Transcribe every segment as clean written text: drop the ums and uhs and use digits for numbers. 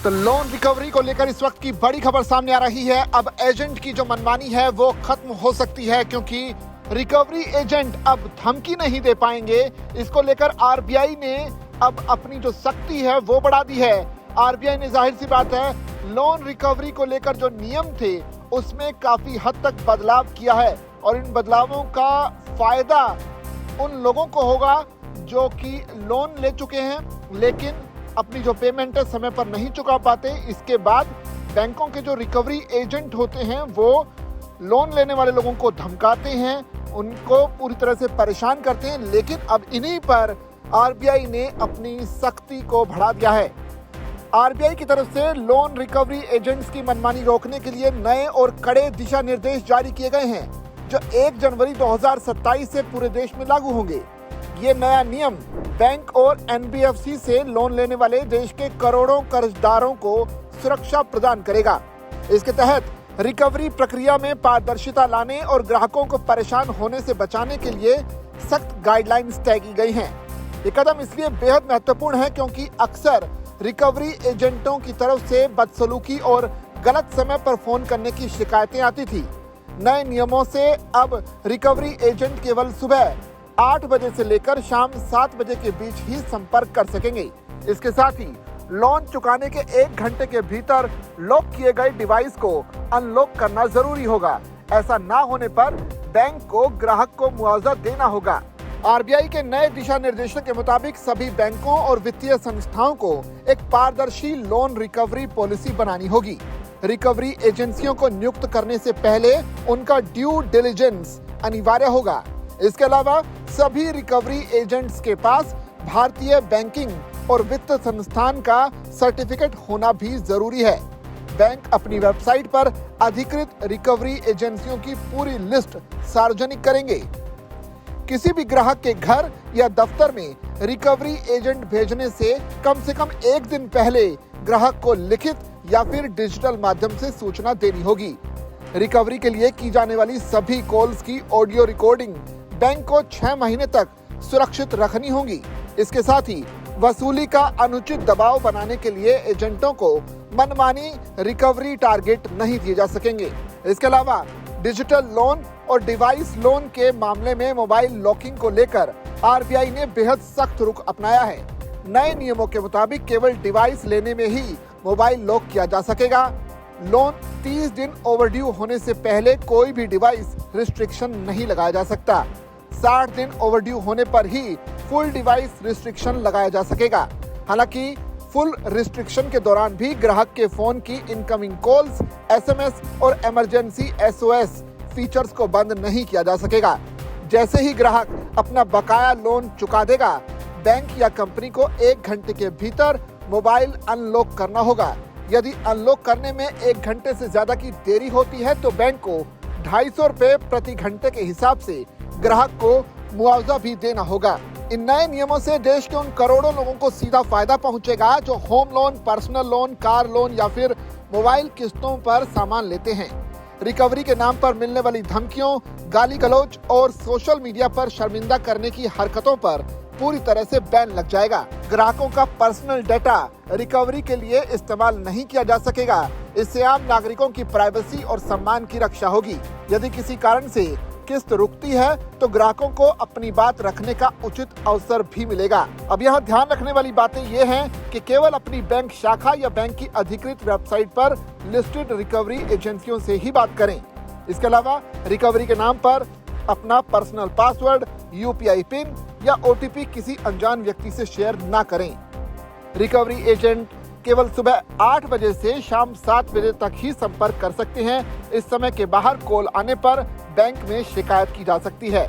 तो loan recovery को लेकर इस वक्त की बड़ी खबर सामने आ रही है। अब एजेंट की जो मनमानी है वो खत्म हो सकती है, क्योंकि रिकवरी एजेंट अब धमकी नहीं दे पाएंगे। इसको लेकर आरबीआई ने अब अपनी जो सख्ती है वो बढ़ा दी है। आरबीआई ने जाहिर सी बात है लोन रिकवरी को लेकर जो नियम थे उसमें काफी हद तक बदलाव किया है, और इन बदलावों का फायदा उन लोगों को होगा जो कि लोन ले चुके हैं लेकिन अपनी जो पेमेंट है समय पर नहीं चुका पाते। इसके बाद बैंकों के जो रिकवरी एजेंट होते हैं वो लोन लेने वाले लोगों को धमकाते हैं, उनको पूरी तरह से परेशान करते हैं। लेकिन अब इन्हीं पर आरबीआई ने अपनी सख्ती को बढ़ा दिया है। आरबीआई की तरफ से लोन रिकवरी एजेंट्स की मनमानी रोकने के लिए नए और कड़े दिशा निर्देश जारी किए गए हैं, जो 1 जनवरी 2027 से पूरे देश में लागू होंगे। ये नया नियम बैंक और एनबीएफसी से लोन लेने वाले देश के करोड़ों कर्जदारों को सुरक्षा प्रदान करेगा। इसके तहत रिकवरी प्रक्रिया में पारदर्शिता लाने और ग्राहकों को परेशान होने से बचाने के लिए सख्त गाइडलाइंस तय की गई हैं। ये कदम इसलिए बेहद महत्वपूर्ण है क्योंकि अक्सर रिकवरी एजेंटों की तरफ से बदसलूकी और गलत समय पर फोन करने की शिकायतें आती थी। नए नियमों से अब रिकवरी एजेंट केवल सुबह 8 बजे से लेकर शाम 7 बजे के बीच ही संपर्क कर सकेंगे। इसके साथ ही लोन चुकाने के 1 घंटे के भीतर लॉक किए गए डिवाइस को अनलॉक करना जरूरी होगा। ऐसा ना होने पर बैंक को ग्राहक को मुआवजा देना होगा। आरबीआई के नए दिशा निर्देशों के मुताबिक सभी बैंकों और वित्तीय संस्थाओं को एक पारदर्शी लोन रिकवरी पॉलिसी बनानी होगी। रिकवरी एजेंसियों को नियुक्त करने से पहले उनका ड्यू डिलिजेंस अनिवार्य होगा। इसके अलावा सभी रिकवरी एजेंट्स के पास भारतीय बैंकिंग और वित्त संस्थान का सर्टिफिकेट होना भी जरूरी है। बैंक अपनी वेबसाइट पर अधिकृत रिकवरी एजेंसियों की पूरी लिस्ट सार्वजनिक करेंगे। किसी भी ग्राहक के घर या दफ्तर में रिकवरी एजेंट भेजने से कम 1 दिन पहले ग्राहक को लिखित या फिर डिजिटल माध्यम से सूचना देनी होगी। रिकवरी के लिए की जाने वाली सभी कॉल्स की ऑडियो रिकॉर्डिंग बैंक को 6 महीने तक सुरक्षित रखनी होगी। इसके साथ ही वसूली का अनुचित दबाव बनाने के लिए एजेंटों को मनमानी रिकवरी टारगेट नहीं दिए जा सकेंगे। इसके अलावा डिजिटल लोन और डिवाइस लोन के मामले में मोबाइल लॉकिंग को लेकर आरबीआई ने बेहद सख्त रुख अपनाया है। नए नियमों के मुताबिक केवल डिवाइस लेने में ही मोबाइल लॉक किया जा सकेगा। लोन 30 दिन ओवरड्यू होने से पहले कोई भी डिवाइस रिस्ट्रिक्शन नहीं लगाया जा सकता। 60 दिन ओवरड्यू होने पर ही फुल डिवाइस रिस्ट्रिक्शन लगाया जा सकेगा। हालांकि फुल रिस्ट्रिक्शन के दौरान भी ग्राहक के फोन की इनकमिंग कॉल्स, एसएमएस और इमरजेंसी एसओएस फीचर्स को बंद नहीं किया जा सकेगा। जैसे ही ग्राहक अपना बकाया लोन चुका देगा, बैंक या कंपनी को 1 घंटे के भीतर मोबाइल अनलॉक करना होगा। यदि अनलॉक करने में 1 घंटे से ज्यादा की देरी होती है तो बैंक को 250 रुपए प्रति घंटे के हिसाब से ग्राहक को मुआवजा भी देना होगा। इन नए नियमों से देश के उन करोड़ों लोगों को सीधा फायदा पहुंचेगा जो home loan, personal loan, car loan या फिर मोबाइल किस्तों पर सामान लेते हैं। रिकवरी के नाम पर मिलने वाली धमकियों, गाली गलौज और सोशल मीडिया पर शर्मिंदा करने की हरकतों पर पूरी तरह से बैन लग जाएगा। ग्राहकों का पर्सनल डेटा रिकवरी के लिए इस्तेमाल नहीं किया जा सकेगा। इससे आम नागरिकों की प्राइवेसी और सम्मान की रक्षा होगी। यदि किसी कारण से किस्त रुकती है तो ग्राहकों को अपनी बात रखने का उचित अवसर भी मिलेगा। अब यहाँ ध्यान रखने वाली बातें ये हैं कि केवल अपनी बैंक शाखा या बैंक की अधिकृत वेबसाइट पर लिस्टेड रिकवरी एजेंसियों से ही बात करें। इसके अलावा रिकवरी के नाम पर अपना पर्सनल पासवर्ड, यूपीआई पिन या ओटीपी किसी अनजान व्यक्ति से शेयर ना करें। रिकवरी एजेंट केवल सुबह 8 बजे से शाम 7 बजे तक ही संपर्क कर सकते हैं। इस समय के बाहर कॉल आने पर बैंक में शिकायत की जा सकती है।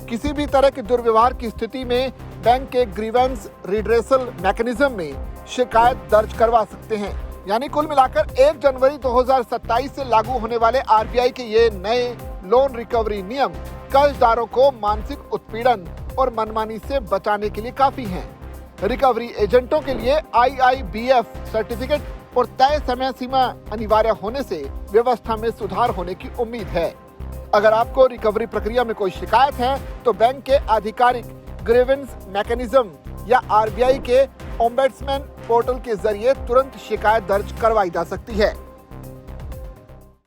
किसी भी तरह के दुर्व्यवहार की स्थिति में बैंक के ग्रीवेंस रिड्रेसल मैकेनिज्म में शिकायत दर्ज करवा सकते हैं। यानी कुल मिलाकर 1 जनवरी 2027 से लागू होने वाले आरबीआई के ये नए लोन रिकवरी नियम कर्जदारों को मानसिक उत्पीड़न और मनमानी से बचाने के लिए काफी हैं। रिकवरी एजेंटों के लिए आईआईबीएफ सर्टिफिकेट और तय समय सीमा अनिवार्य होने से व्यवस्था में सुधार होने की उम्मीद है। अगर आपको रिकवरी प्रक्रिया में कोई शिकायत है तो बैंक के आधिकारिक ग्रीवेंस मैकेनिज्म या आरबीआई के ओम्बड्समैन पोर्टल के जरिए तुरंत शिकायत दर्ज करवाई जा सकती है।